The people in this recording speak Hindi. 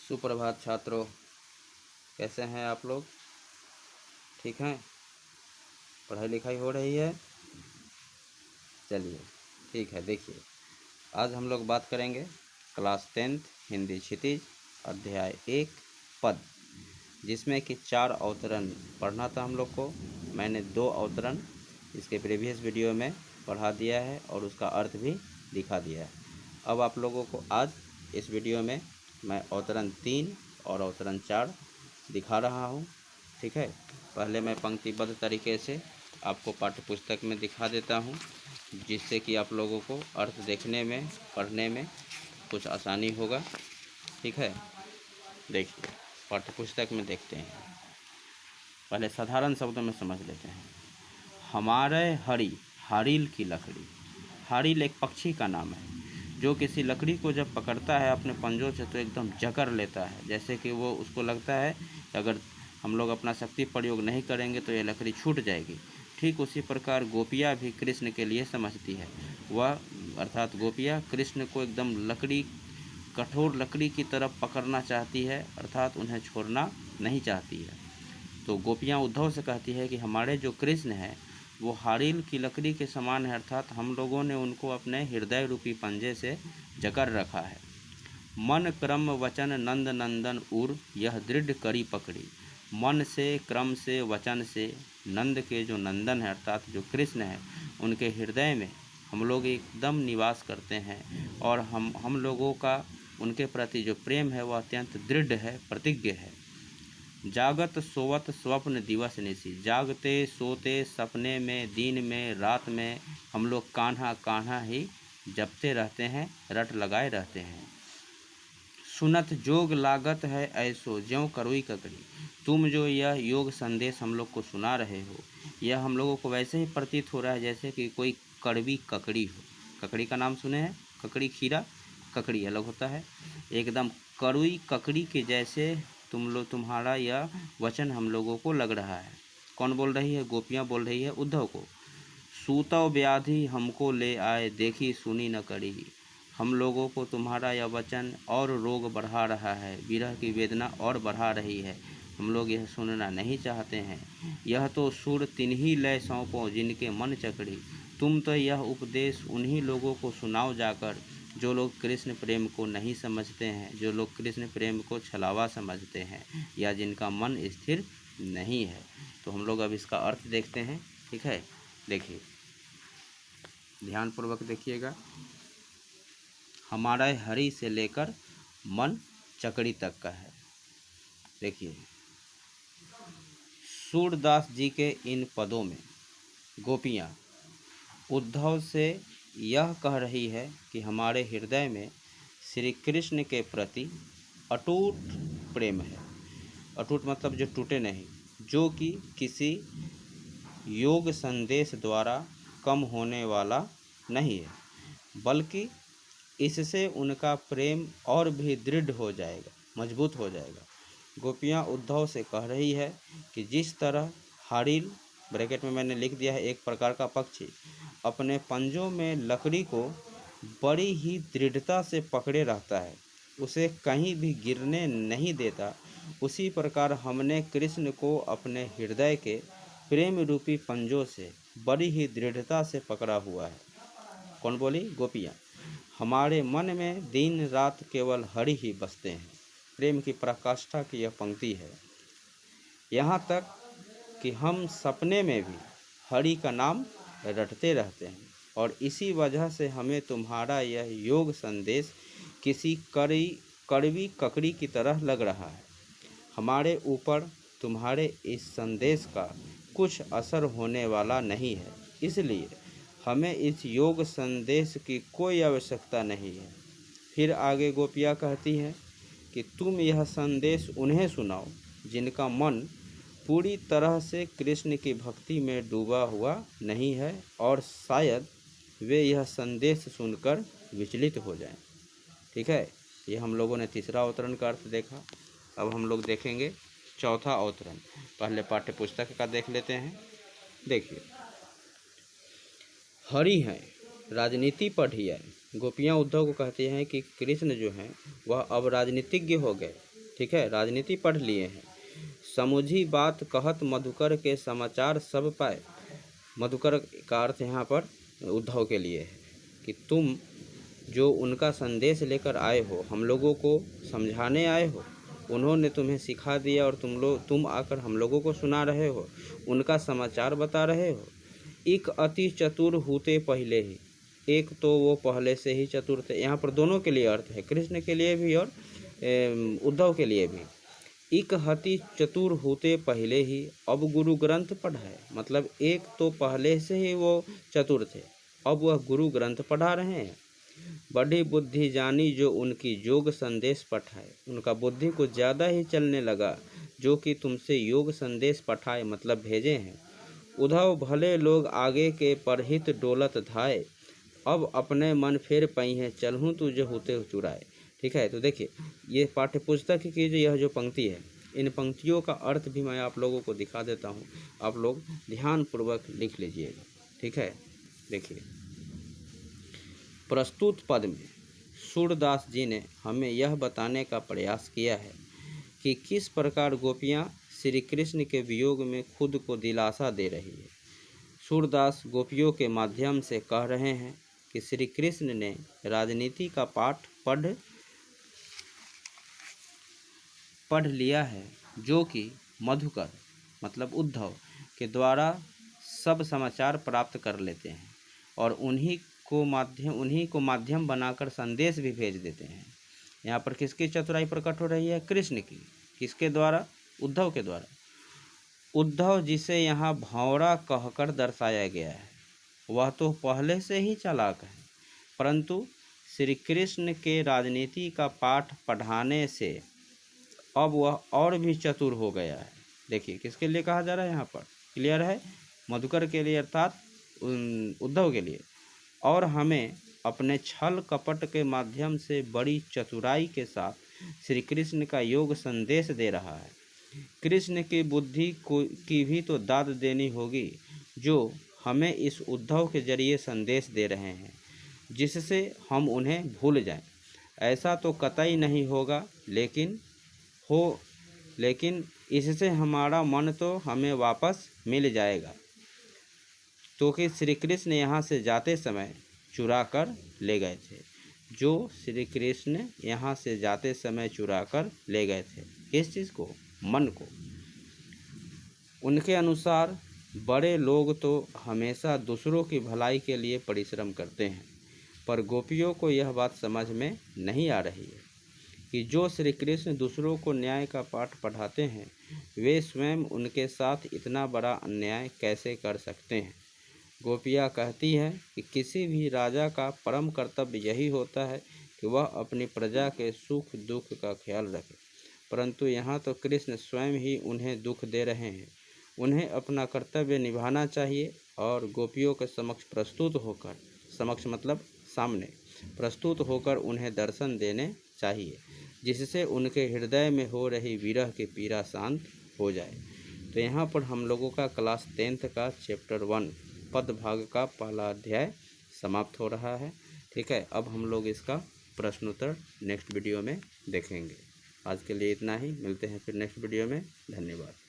सुप्रभात छात्रों, कैसे हैं आप लोग? ठीक हैं? पढ़ाई लिखाई हो रही है? चलिए ठीक है। देखिए, आज हम लोग बात करेंगे क्लास 10th हिंदी क्षितिज अध्याय 1 पद, जिसमें कि 4 अवतरण पढ़ना था हम लोग को। मैंने 2 अवतरण इसके प्रीवियस वीडियो में पढ़ा दिया है और उसका अर्थ भी दिखा दिया है। अब आप लोगों को आज इस वीडियो में मैं अवतरण 3 और अवतरण 4 दिखा रहा हूँ। ठीक है, पहले मैं पंक्तिबद्ध तरीके से आपको पाठ्य पुस्तक में दिखा देता हूँ, जिससे कि आप लोगों को अर्थ देखने में, पढ़ने में कुछ आसानी होगा। ठीक है, देखिए पाठ्य पुस्तक में देखते हैं। पहले साधारण शब्दों में समझ लेते हैं। हमारे हरी, हारिल की लकड़ी। हारिल एक पक्षी का नाम है जो किसी लकड़ी को जब पकड़ता है अपने पंजों से तो एकदम जकड़ लेता है, जैसे कि वो उसको लगता है कि अगर हम लोग अपना शक्ति प्रयोग नहीं करेंगे तो ये लकड़ी छूट जाएगी। ठीक उसी प्रकार गोपियाँ भी कृष्ण के लिए समझती है। वह अर्थात गोपियाँ कृष्ण को एकदम लकड़ी, कठोर लकड़ी की तरफ पकड़ना चाहती है, अर्थात उन्हें छोड़ना नहीं चाहती है। तो गोपियाँ उद्धव से कहती है कि हमारे जो कृष्ण है वो हारिल की लकड़ी के समान है, अर्थात हम लोगों ने उनको अपने हृदय रूपी पंजे से जकड़ रखा है। मन क्रम वचन नंद नंदन उर यह दृढ़ करी पकड़ी। मन से, क्रम से, वचन से नंद के जो नंदन है अर्थात जो कृष्ण है उनके हृदय में हम लोग एकदम निवास करते हैं, और हम लोगों का उनके प्रति जो प्रेम है वह अत्यंत दृढ़ है, प्रतिज्ञ है। जागत सोवत स्वप्न दिवस निशी। जागते सोते सपने में, दिन में, रात में हम लोग कान्हा कान्हा ही जपते रहते हैं, रट लगाए रहते हैं। सुनत जोग लागत है ऐसो ज्यों करोई ककड़ी। तुम जो यह योग संदेश हम लोग को सुना रहे हो, यह हम लोगों को वैसे ही प्रतीत हो रहा है जैसे कि कोई कड़वी ककड़ी हो। ककड़ी का नाम सुने हैं? ककड़ी, खीरा, ककड़ी अलग होता है। एकदम कड़वी ककड़ी के जैसे तुम्हारा यह वचन हम लोगों को लग रहा है। कौन बोल रही है? गोपियाँ बोल रही है उद्धव को। सूतव व्याधि हमको ले आए, देखी सुनी न करी। हम लोगों को तुम्हारा यह वचन और रोग बढ़ा रहा है, विरह की वेदना और बढ़ा रही है। हम लोग यह सुनना नहीं चाहते हैं। यह तो सुर तिन्ही लय सौंपो जिनके मन चकड़ी। तुम तो यह उपदेश उन्हीं लोगों को सुनाओ जाकर जो लोग कृष्ण प्रेम को नहीं समझते हैं, जो लोग कृष्ण प्रेम को छलावा समझते हैं, या जिनका मन स्थिर नहीं है। तो हम लोग अब इसका अर्थ देखते हैं। ठीक है, देखिए ध्यानपूर्वक देखिएगा। हमारा हरि से लेकर मन चकड़ी तक का है। देखिए, सूरदास जी के इन पदों में गोपियाँ उद्धव से यह कह रही है कि हमारे हृदय में श्री कृष्ण के प्रति अटूट प्रेम है। अटूट मतलब जो टूटे नहीं, जो कि किसी योग संदेश द्वारा कम होने वाला नहीं है, बल्कि इससे उनका प्रेम और भी दृढ़ हो जाएगा, मजबूत हो जाएगा। गोपियाँ उद्धव से कह रही है कि जिस तरह हारिल, ब्रैकेट में मैंने लिख दिया है एक प्रकार का पक्षी, अपने पंजों में लकड़ी को बड़ी ही दृढ़ता से पकड़े रहता है, उसे कहीं भी गिरने नहीं देता, उसी प्रकार हमने कृष्ण को अपने हृदय के प्रेम रूपी पंजों से बड़ी ही दृढ़ता से पकड़ा हुआ है। कौन बोली? गोपियाँ। हमारे मन में दिन रात केवल हरि ही बसते हैं। प्रेम की पराकाष्ठा की यह पंक्ति है। यहाँ तक कि हम सपने में भी हरि का नाम रटते रहते हैं, और इसी वजह से हमें तुम्हारा यह योग संदेश किसी कड़वी ककड़ी की तरह लग रहा है। हमारे ऊपर तुम्हारे इस संदेश का कुछ असर होने वाला नहीं है, इसलिए हमें इस योग संदेश की कोई आवश्यकता नहीं है। फिर आगे गोपियाँ कहती हैं कि तुम यह संदेश उन्हें सुनाओ जिनका मन पूरी तरह से कृष्ण की भक्ति में डूबा हुआ नहीं है, और शायद वे यह संदेश सुनकर विचलित हो जाएं। ठीक है, ये हम लोगों ने तीसरा अवतरण का अर्थ देखा। अब हम लोग देखेंगे चौथा अवतरण। पहले पाठ्य पुस्तक का देख लेते हैं। देखिए, हरि हैं, राजनीति पढ़िए। गोपियाँ उद्धव को कहती हैं कि कृष्ण जो हैं वह अब राजनीतिज्ञ हो गए, ठीक है, राजनीति पढ़ लिए हैं। समुझी बात कहत मधुकर के समाचार सब पाए। मधुकर का अर्थ यहाँ पर उद्धव के लिए है कि तुम जो उनका संदेश लेकर आए हो, हम लोगों को समझाने आए हो, उन्होंने तुम्हें सिखा दिया और तुम आकर हम लोगों को सुना रहे हो, उनका समाचार बता रहे हो। एक अति चतुर होते पहले ही, एक तो वो पहले से ही चतुर थे। यहाँ पर दोनों के लिए अर्थ है, कृष्ण के लिए भी और उद्धव के लिए भी। एक हति चतुर होते पहले ही अब गुरु ग्रंथ पढ़ाए, मतलब एक तो पहले से ही वो चतुर थे, अब वह गुरु ग्रंथ पढ़ा रहे हैं। बड़ी बुद्धि जानी जो उनकी योग संदेश पठाए, उनका बुद्धि कुछ ज़्यादा ही चलने लगा जो कि तुमसे योग संदेश पठाए, मतलब भेजे हैं। उद्धव भले लोग आगे के परहित डोलत धाए, अब अपने मन फेर पई है चलहूँ तुझे होते चुराए। ठीक है, तो देखिए ये पाठ्य पुस्तक की जो यह जो पंक्ति है, इन पंक्तियों का अर्थ भी मैं आप लोगों को दिखा देता हूँ, आप लोग ध्यानपूर्वक लिख लीजिएगा। ठीक है, देखिए प्रस्तुत पद में सूरदास जी ने हमें यह बताने का प्रयास किया है कि किस प्रकार गोपियाँ श्री कृष्ण के वियोग में खुद को दिलासा दे रही है। सूरदास गोपियों के माध्यम से कह रहे हैं कि श्री कृष्ण ने राजनीति का पाठ पढ़ लिया है, जो कि मधुकर मतलब उद्धव के द्वारा सब समाचार प्राप्त कर लेते हैं और उन्हीं को माध्यम बनाकर संदेश भी भेज देते हैं। यहाँ पर किसकी चतुराई प्रकट हो रही है? कृष्ण की। किसके द्वारा? उद्धव के द्वारा। उद्धव जिसे यहाँ भौंरा कहकर दर्शाया गया है, वह तो पहले से ही चालाक है, परंतु श्री कृष्ण के राजनीति का पाठ पढ़ाने से अब वह और भी चतुर हो गया है। देखिए किसके लिए कहा जा रहा है यहाँ पर, क्लियर है? मधुकर के लिए अर्थात उद्धव के लिए। और हमें अपने छल कपट के माध्यम से बड़ी चतुराई के साथ श्री कृष्ण का योग संदेश दे रहा है। कृष्ण की बुद्धि की भी तो दाद देनी होगी, जो हमें इस उद्धव के जरिए संदेश दे रहे हैं, जिससे हम उन्हें भूल जाएं। ऐसा तो कतई नहीं होगा, लेकिन इससे हमारा मन तो हमें वापस मिल जाएगा। तो कि श्री कृष्ण यहाँ से जाते समय चुरा कर ले गए थे, जो श्री कृष्ण यहाँ से जाते समय चुरा कर ले गए थे। किस चीज़ को? मन को। उनके अनुसार बड़े लोग तो हमेशा दूसरों की भलाई के लिए परिश्रम करते हैं, पर गोपियों को यह बात समझ में नहीं आ रही है कि जो श्री कृष्ण दूसरों को न्याय का पाठ पढ़ाते हैं, वे स्वयं उनके साथ इतना बड़ा अन्याय कैसे कर सकते हैं। गोपियाँ कहती हैं कि किसी भी राजा का परम कर्तव्य यही होता है कि वह अपनी प्रजा के सुख दुख का ख्याल रखे, परंतु यहाँ तो कृष्ण स्वयं ही उन्हें दुख दे रहे हैं। उन्हें अपना कर्तव्य निभाना चाहिए और गोपियों के समक्ष सामने प्रस्तुत होकर उन्हें दर्शन देने चाहिए, जिससे उनके हृदय में हो रही विरह की पीड़ा शांत हो जाए। तो यहाँ पर हम लोगों का क्लास 10th का चैप्टर 1 पद भाग का पहला अध्याय समाप्त हो रहा है। ठीक है, अब हम लोग इसका प्रश्नोत्तर नेक्स्ट वीडियो में देखेंगे। आज के लिए इतना ही, मिलते हैं फिर नेक्स्ट वीडियो में। धन्यवाद।